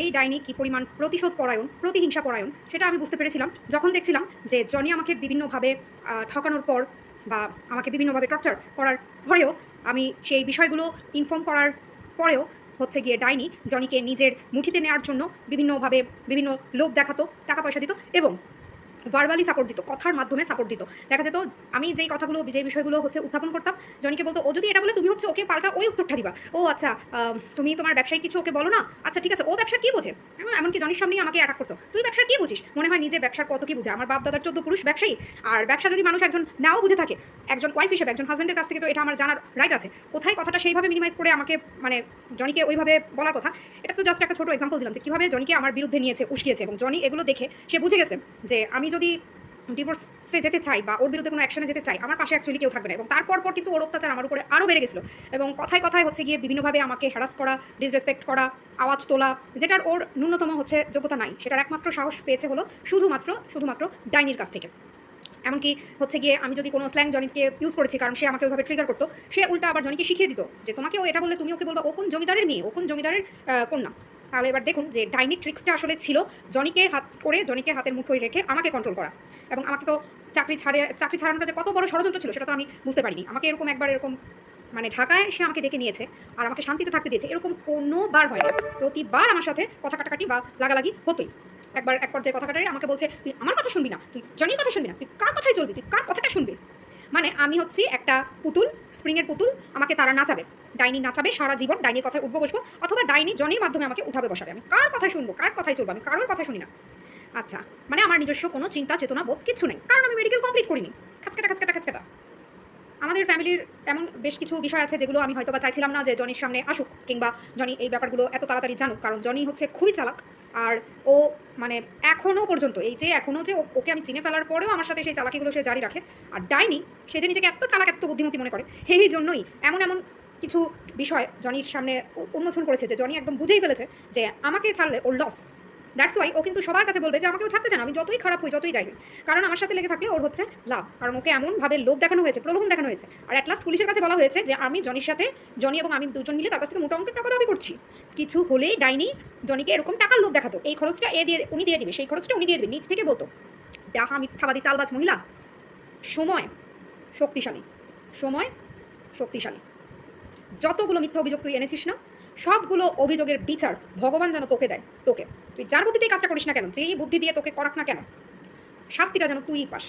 এই ডাইনি কি পরিমাণ প্রতিশোধ পরায়ণ, প্রতিহিংসা পরায়ণ সেটা আমি বুঝতে পেরেছিলাম যখন দেখছিলাম যে জনি আমাকে বিভিন্নভাবে ঠকানোর পর বা আমাকে বিভিন্নভাবে টর্চার করার পরেও আমি সেই বিষয়গুলো ইনফর্ম করার পরেও হচ্ছে গিয়ে ডাইনি জনিকে নিজের মুঠিতে নেওয়ার জন্য বিভিন্নভাবে বিভিন্ন লোভ দেখাতো, টাকা পয়সা দিত এবং ভার্বালি সাপোর্ট দিত, কথার মাধ্যমে সাপোর্ট দিত। দেখা যেত আমি যেই কথাগুলো যেই বিষয়গুলো হচ্ছে উত্থাপন করতাম, জনিকে বলতো ও যদি এটা বলে তুমি হচ্ছে ওকে পাল্টা ওই উত্তরটা দিবা। ও আচ্ছা, তুমি তোমার ব্যবসায়ী কিছু ওকে বলো না, আচ্ছা ঠিক আছে, ও ব্যবসার কি বোঝে? এমনকি জনির সামনেই আমাকে অ্যাটাক করতো, তুই ব্যবসার কি বুঝিস? মনে হয় নিজে ব্যবসার কত কি বুঝে। আমার বাপ দাদার 14 পুরুষ ব্যবসায়ী। আর ব্যবসা যদি মানুষ একজন নাও বুঝে থাকে, একজন ওয়াইফ হিসেবে একজন হাজব্যান্ডের কাছ থেকে তো এটা আমার জানার রাইট আছে। কোথায় কথাটা সেইভাবে মিনিমাইজ করে আমাকে মানে জনিকে ওইভাবে বলার কথা। এটা তো জাস্ট একটা ছোট এক্সাম্পল দিলাম যে কীভাবে জনিকে আমার বিরুদ্ধে নিয়েছে, উস্কিয়েছে এবং জনি এগুলো দেখে সে বুঝে গেছে যে আমি যদি ডিভোর্সে যেতে চাই বা ওর বিরুদ্ধে কোনো অ্যাকশনে যেতে চাই, আমার পাশে অ্যাকচুয়ালি কেউ থাকবে না। এবং তারপর কিন্তু ওর অত্যাচার আমার উপরে আরও বেড়ে গেছিলো এবং কথায় কথায় হচ্ছে গিয়ে বিভিন্নভাবে আমাকে হ্যারাস করা, ডিসরেসপেক্ট করা, আওয়াজ তোলা, যেটার ওর ন্যূনতম হচ্ছে যোগ্যতা নাই। সেটার একমাত্র সাহস পেয়েছে হলো শুধুমাত্র ডাইনির কাছ থেকে। এমনকি হচ্ছে গিয়ে আমি যদি কোনো স্ল্যাং জনিকে ইউজ করেছি, কারণ সে আমাকে ওইভাবে ট্রিগার করতো, সে উল্টা আবার জনিকে শিখিয়ে দিত যে তোমাকে ও এটা বললে তুমি ওকে বলবা ও কোন জমিদারের মেয়ে, ও কোন জমিদারের কন্যা। তাহলে এবার দেখুন যে ডাইনির ট্রিক্সটা আসলে ছিল জনিকে হাতের মুঠোয় রেখে আমাকে কন্ট্রোল করা। এবং আমাকে তো চাকরি ছাড়ানোটা যে কত বড় ষড়যন্ত্র ছিল সেটা তো আমি বুঝতে পারিনি। আমাকে এরকম মানে ঢাকায় সে আমাকে ডেকে নিয়েছে আর আমাকে শান্তিতে থাকতে দিয়েছে, এরকম কোনোবার হয়নি। প্রতিবার আমার সাথে কথা কাটাকাটি বা লাগালাগি হতোই। এক পর্যায়ে কথা কাটাই আমাকে বলছে তুই আমার কথা শুনবি না, তুই জনির কথা শুনবি না, তুই কার কথাই চলবি, তুই কার কথাটা শুনবি। মানে আমি হচ্ছি একটা পুতুল, স্প্রিংয়ের পুতুল, আমাকে তারা নাচাবে, ডাইনি নাচাবে সারা জীবন, ডাইনির কথায় উঠবো বসবো, অথবা ডাইনি জনির মাধ্যমে আমাকে উঠাবে বসাবে। আমি কার কথায় শুনবো, কার কথাই চলবো, আমি কারোর কথা শুনি না। আচ্ছা, মানে আমার নিজস্ব কোনো চিন্তা চেতনা বোধ কিছু নেই, কারণ আমি মেডিকেল কমপ্লিট করিনি। খাচকাটা আমাদের ফ্যামিলির এমন বেশ কিছু বিষয় আছে যেগুলো আমি হয়তো বা চাইছিলাম না যে জনির সামনে আসুক, কিংবা জনি এই ব্যাপারগুলো এত তাড়াতাড়ি জানুক, কারণ জনি হচ্ছে খুবই চালাক। আর ও মানে এখনও পর্যন্ত এখনও যে ওকে আমি চিনে ফেলার পরেও আমার সাথে সেই চালাকিগুলো সে জারি রাখে। আর ডাইনি সে যে নিজেকে এত চালাক, এত বুদ্ধিমতী মনে করে, এই জন্যই এমন কিছু বিষয় জনির সামনে উন্মোচন করেছে যে জনি একদম বুঝেই ফেলেছে যে আমাকে ছাড়লে ওর লস। দ্যাটস ওয়াই ও কিন্তু সবার কাছে বলবে যে আমাকেও ছাড়তে চান, আমি যতই খারাপ হই, যতই যাই, কারণ আমার সাথে লেগে থাকলে ওর হচ্ছে লাভ। কারণ ওকে এমনভাবে লোভ দেখানো হয়েছে, প্রলোভন দেখানো হয়েছে। আর অ্যাট লাস্ট পুলিশের কাছে বলা হয়েছে যে আমি জনি এবং আমি দুজন মিলে তার কাছ থেকে মোটা অঙ্কের টাকা দাবি করছি। কিছু হলেই ডাইনি জনিকে এরকম টাকার লোভ দেখাতো, এই খরচটা উনি দিয়ে দিবে, সেই খরচটা উনি দিয়ে দিবে, নিজ থেকে বলতো। ডাহা মিথ্যাবাদী চালবাজ মহিলা। সময় শক্তিশালী, সময় শক্তিশালী। যতগুলো মিথ্যা অভিযোগ তুই এনেছিস না, সবগুলো অভিযোগের বিচার ভগবান যেন তোকে দেয়। তুই যার বুদ্ধিতেই কাজটা করিস না কেন, যেই বুদ্ধি দিয়ে তোকে করাক না কেন, শাস্তিটা যেন তুই পাস।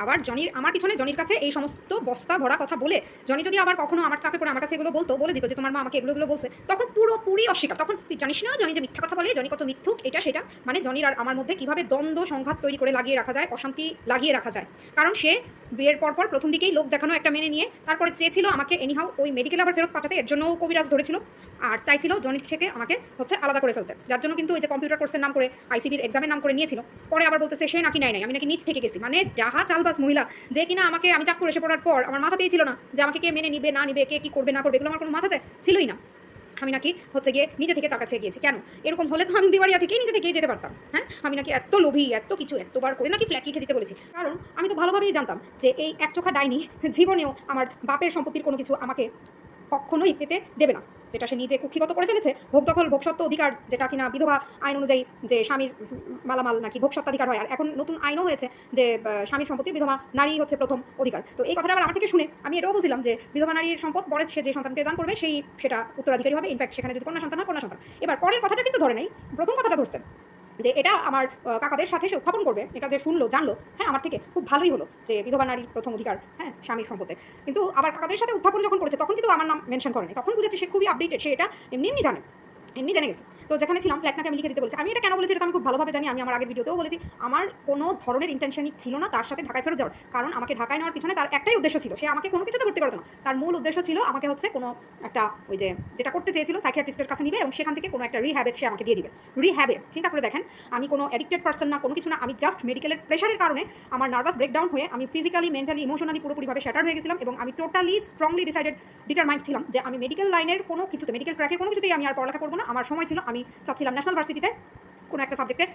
আবার আমার পিছনে জনির কাছে এই সমস্ত বস্তা ভরা কথা বলে জনি যদি আবার কখনো আমার চাপে পড়ে আমার কাছে এগুলো বলে দিত যে তোমার মা আমাকে এগুলো বলছে, তখন পুরোপুরি অস্বীকার। তখন তুই জানিস না জনি যে মিথ্যা কথা বলে, জনি কত মিথ্যুক, এটা সেটা। মানে জনির আর আমার মধ্যে কীভাবে দ্বন্দ্ব সংঘাত তৈরি করে লাগিয়ে রাখা যায়, অশান্তি লাগিয়ে রাখা যায়। কারণ সে বিয়ের পর প্রথম দিকেই লোক দেখানো একটা মেনে নিয়ে তারপরে চেয়েছিল আমাকে এনিহাউ ওই মেডিকেলে আবার ফেরত পাঠাতে, এর জন্য কবিরাজ ধরেছিল। আর তাই ছিল জনির থেকে আমাকে হচ্ছে আলাদা করে ফেলতে, যার জন্য কিন্তু ওই যে কম্পিউটার কোর্সের নাম করে আইসিবির এক্সামের নাম করে নিয়েছিল। পরে আবার বলতেছে সে নাকি নেয় নাই, আমি নাকি নিচ থেকে গেছি। মানে যাহা চালবাস মহিলা, যে কিনা আমি চাকরি এসে পড়ার পর আমার মাথাতেই ছিল না যে আমাকে কে মেনে নিবে না নিবে, কে কি করবে না করবে, এগুলো আমার কোনো মাথাতে ছিলই না। আমি নাকি হচ্ছে গিয়ে নিজে থেকে তার কাছে গিয়েছি। কেন? এরকম হলে তো আমি বিবাড়িয়া থেকেই নিজে থেকেই যেতে পারতাম। হ্যাঁ, আমি নাকি এত লোভী, এত কিছু এতবার করে নাকি ফ্ল্যাট লিখে দিতে বলেছি। কারণ আমি তো ভালোভাবেই জানতাম যে এই একচোখা ডাইনি জীবনেও আমার বাপের সম্পত্তির কোনো কিছু আমাকে কখনোই পেতে দেবে না। যেটা সে নিজে কুক্ষিগত করে ফেলেছে, ভোগ দখল ভোগসত্ত্ব অধিকার, যেটা কিনা বিধবা আইন অনুযায়ী যে স্বামীর মালামাল নাকি ভোগসত্ত্বাধিকার হয়। আর এখন নতুন আইনও হয়েছে যে স্বামীর সম্পত্তি বিধবা নারী হচ্ছে প্রথম অধিকার। তো এই কথাটা আবার আমার থেকে শুনে আমি এটাও বলছিলাম যে বিধবা নারীর সম্পদ পরে সে যে সন্তানকে দান করবে সেটা উত্তরাধিকারী হবে। ইনফ্যাক্ট সেখানে যদি কন্যা সন্তান হয় কন্যা সন্তান। এবার পরের কথাটা কিন্তু ধরে নেই, প্রথম কথাটা ধরছে যে এটা আমার কাকাদের সাথে সে উত্থাপন করবে। এটা যে জানলো, হ্যাঁ আমার থেকে খুব ভালোই হলো যে বিধবা নারীর প্রথম অধিকার, হ্যাঁ স্বামীর সম্পদে। কিন্তু আবার কাকাদের সাথে উত্থাপন যখন করেছে তখন কিন্তু আমার নাম মেনশন করেনি। তখন বুঝেছি সে খুবই আপডেটেড, সে এটা এমনি জানে, এমনি জেনে গেছে। তো যেখানে ছিলাম ফ্ল্যাটনাকে আমি লিখে দিতে বলছি। আমি এটা কেন বলেছি এটা আমি খুব ভালোভাবে জানি, আমি আমার আগের ভিডিওতেও বলেছি। আমার কোনো ধরনের ইন্টেনশনই ছিল না তার সাথে ঢাকায় ফেরত যাওয়ার। কারণ আমাকে ঢাকায় নেওয়ার পিছনে তার একটাই উদ্দেশ্য ছিল, সে আমাকে কোনো কিছুতে ভর্তি করতো না। তার মূল উদ্দেশ্য ছিল আমাকে হচ্ছে কোনো একটা ওই যেটা করতে চেয়েছিল সাইকিয়াট্রিস্টের কাছে নিবে এবং সেখান থেকে কোনো একটা রিহ্যাবে সে আমাকে দিয়ে দিবে। রিহ্যাবে চিন্তা করে দেখেন, আমি কোনো অ্যাডিক্টেড পার্সন না, কোনো কিছু না। আমি জাস্ট মেডিকেলের প্রেশারের কারণে আমার নার্ভাস ব্রেকডাউন হয়ে আমি ফিজিক্যালি, মেন্টালি, ইমোশনালি পুরোপুরিভাবে শ্যাটার্ড হয়ে গেছিলাম এবং আমি টোটালি স্ট্রংলি ডিটারমাইন্ড ছিলাম যে আমি মেডিকেল লাইনের কোনো কিছুতে, মেডিকেল ট্র্যাকের কোনো কিছুতেই আমি আর পড়ালেখা করবো না। আমার সময় ছিল, আমি চাচ্ছিলাম ন্যাশনাল ভার্সিটিতে কোনো একটা সাবজেক্টে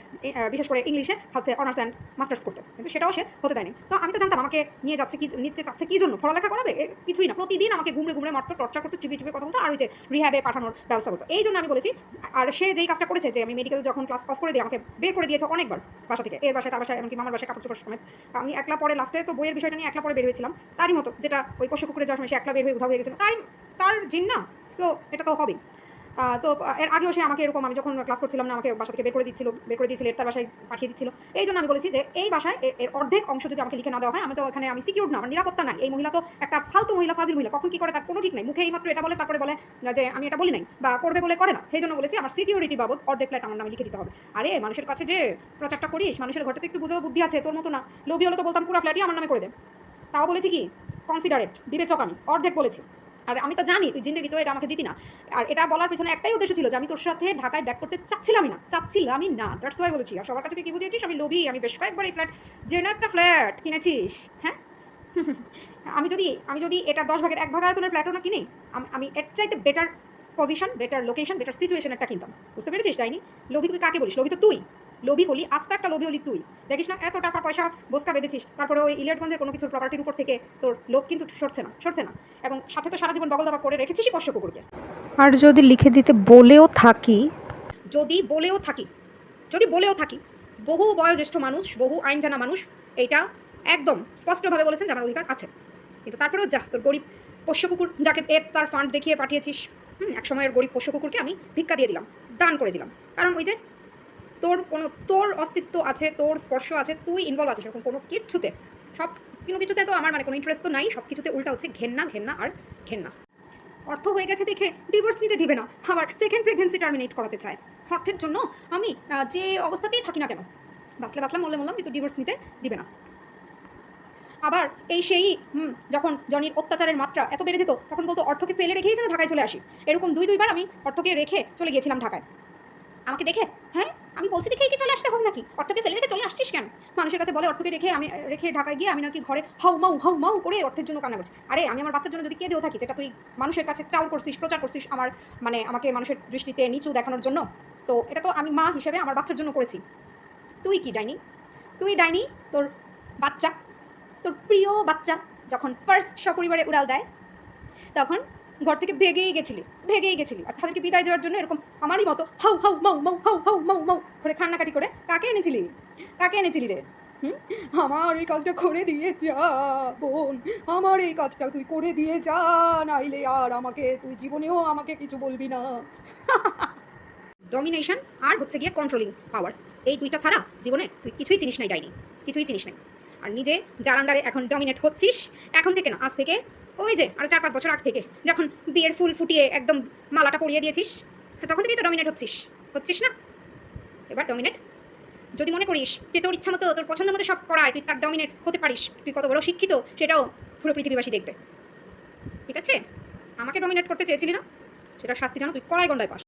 বিশেষ করে ইংলিশে হচ্ছে অনার্স অ্যান্ড মাস্টার্স করতে, কিন্তু সেটাও সে হতে দেয়নি। তো আমি তো জানতাম আমাকে নিয়ে যাচ্ছে কি, নিতে চাচ্ছে কী জন্য, পড়ালেখা করাবে, কিছুই না, প্রতিদিন আমাকে ঘুমড়ে ঘুমড়ে মারতো, টর্চার করতো, চুপি চুপি কথা বলতো, আর ওই যে রিহ্যাবে পাঠানোর ব্যবস্থা করতো। এই জন্য আমি বলেছি। আর সে যেই কাজটা করেছে যে আমি মেডিকেল যখন ক্লাস অফ করে দিয়ে আমাকে বের করে দিয়েছে অনেকবার বাসা থেকে, এর বাসায় তার বাসায়, এমনকি মামার বাসায় কাপড় চোপড় সমেত। আমি একলা পরে লাস্টে তো বইয়ের বিষয়টা নিয়ে একলা পরে বের হয়েছিলাম, তারই মতো যেটা ওই পোষ্য কুকুরে যাওয়ার সময় সে একলা বের হয়ে উধাও হয়ে গেছিলো, তার জিন্না। তো এটা তো হবেই। তো এর আগেও সে আমাকে এরকম, আমি যখন ক্লাস করছিলাম না, আমাকে বাসা থেকে বের করে দিয়েছিল, তার বাসায় পাঠিয়ে দিচ্ছিল। এই জন্য আমি বলেছি যে এই বাসায় এর অর্ধেক অংশ যদি আমাকে লিখে না দেওয়া হয়, আমি তো এখানে আমি সিকিউর না, আমার নিরাপত্তা নাই। এই মহিলা তো একটা ফালতু মহিলা, ফাজিল মহিলা, কখন কি করে তার কোনো ঠিক নাই। মুখে এইমাত্র এটা বলে, তারপরে বলে যে আমি এটা বলি নাই, বা করবে বলে করে না। সেই জন্য বলেছি আমার সিকিউরিটি বাবদ অর্ধেক ফ্ল্যাট আমার নামে লিখে দিতে হবে। আরে মানুষের কাছে যে প্রচারটা করিস, মানুষের ঘরে তো একটু বুদ্ধি আছে, তোর মতো না। লোভী হলে তো বলতাম পুরো ফ্ল্যাটই আমার নামে করে দে। তাও বলেছি কি কনসিডারেট, বিবেচক, আমি অর্ধেক বলেছি। আর আমি তো জানি তুই জিন্দেগি তো এটা আমাকে দিতি না। আর এটা বলার পেছনে একটাই উদ্দেশ্য ছিল যে আমি তোর সাথে ঢাকায় ব্যাক করতে চাচ্ছিলামই না, দ্যাটস ওয়াই বলেছি। আর সবার কাছে তুই কি বুঝিয়েছিস আমি লোভী, আমি বেশ কয়েকবার এই ফ্ল্যাট, যে না একটা ফ্ল্যাট কিনেছিস, হ্যাঁ। আমি যদি এটার 10 ভাগের 1 ভাগ আয়তনের ফ্ল্যাটও না কিনি, আমি এর চাইতে better position, better location, better situation একটা কিনতাম। বুঝতে পেরেছিস তাই নি? লোভী তুই কাকে বলিস? লোভী তো তুই। লোভী হলি, আস্তে একটা লোভী হলি তুই। দেখিস না এত টাকা পয়সা বোসকা বেঁধেছিস, তারপরে ওই ইলিয়টগঞ্জের কোনো কিছুর প্রপার্টির উপর থেকে তোর লোভ কিন্তু সরছে না। এবং সাথে তো সারা জীবন বগল দাবা করে রেখেছিসই পোষ্য কুকুরকে। আর যদি লিখে দিতে বলেও থাকি, যদি বলেও থাকি, বহু বয়োজ্যেষ্ঠ মানুষ, বহু আইন জানা মানুষ এইটা একদম স্পষ্টভাবে বলেছেন যে আমার অধিকার আছে। কিন্তু তারপরেও যা, তোর গরিব পোষ্য কুকুর যাকে তার ফান্ড দেখিয়ে পাঠিয়েছিস, এক সময়ের গরিব পোষ্য কুকুরকে আমি ভিক্ষা দিয়ে দিলাম, দান করে দিলাম। কারণ ওই যে তোর অস্তিত্ব আছে, তোর স্পর্শ আছে, তুই ইনভলভ আছিস এরকম কোনো কিছুতে, কোনো কিছুতে তো আমার কোনো ইন্টারেস্ট তো নাই। সব কিছুতে উল্টা হচ্ছে ঘেন্না আর ঘেন্না। অর্থ হয়ে গেছে দেখে ডিভোর্স নিতে দিবে না, আবার সেকেন্ড প্রেগনেন্সি টার্মিনেট করাতে চায়। অর্থের জন্য আমি যে অবস্থাতেই থাকি না কেন, বাঁচলাম মরলাম, কিন্তু ডিভোর্স নিতে দিবে না। আবার সেই যখন জনির অত্যাচারের মাত্রা এত বেড়ে যেত, তখন বলতো অর্থকে ফেলে রেখেই যেন ঢাকায় চলে আসি। এরকম 2-2বার আমি অর্থকে রেখে চলে গিয়েছিলাম ঢাকায়। আমাকে দেখে, হ্যাঁ আমি বলছি দেখেই কি চলে আসতে হবে নাকি? অর্থকে ফেলে রেখে চলে আসছিস কেন? মানুষের কাছে বলে অর্থকে রেখে ঢাকায় গিয়ে আমি নাকি ঘরে হাউ মাউ করে অর্থের জন্য কান্না করছি। আরে আমি আমার বাচ্চার জন্য যদি কেঁদেও থাকি, যেটা তুই মানুষের কাছে চাউর করছিস, প্রচার করছিস, আমাকে মানুষের দৃষ্টিতে নিচু দেখানোর জন্য, তো এটা তো আমি মা হিসেবে আমার বাচ্চার জন্য করেছি। তুই কি ডাইনি? তোর বাচ্চা, তোর প্রিয় বাচ্চা যখন ফার্স্ট সপরিবারে উড়াল দেয়, তখন ঘর থেকে ভেগেই গেছিলি। আর তাদেরকে বিদায় দেওয়ার জন্য এরকম আমারই মতো হাউ মাউ করে কান্নাকাটি করে কাকে এনেছিলি রে? আমার এই কাজটা করে দিয়ে যা বোন, আমার এই কাজটা তুই করে দিয়ে যা, নাইলে আর তুই জীবনেও আমাকে কিছু বলবি না। ডমিনেশন আর হচ্ছে গিয়ে কন্ট্রোলিং পাওয়ার, এই দুইটা ছাড়া জীবনে তুই কিছুই চিনিস নাই ডাইনি, কিছুই চিনিস নাই। আর নিজে যার আন্ডারে এখন ডমিনেট হচ্ছিস, এখন থেকে না, আজ থেকে ওই যে আরও 4-5 বছর আগ থেকে, যখন বিয়ের ফুল ফুটিয়ে একদম মালাটা পরিয়ে দিয়েছিস, তখন থেকেই তো ডমিনেট হচ্ছিস না? এবার ডমিনেট যদি মনে করিস যে তোর ইচ্ছা মতো, তোর পছন্দ মতো সব করায় তুই তার ডমিনেট হতে পারিস, তুই কত বড় শিক্ষিত সেটাও পুরো পৃথিবীবাসী দেখবে। ঠিক আছে? আমাকে ডমিনেট করতে চেয়েছিলি না? সেটা শাস্তি জানো, তুই কড়াই গন্ডায় পাস।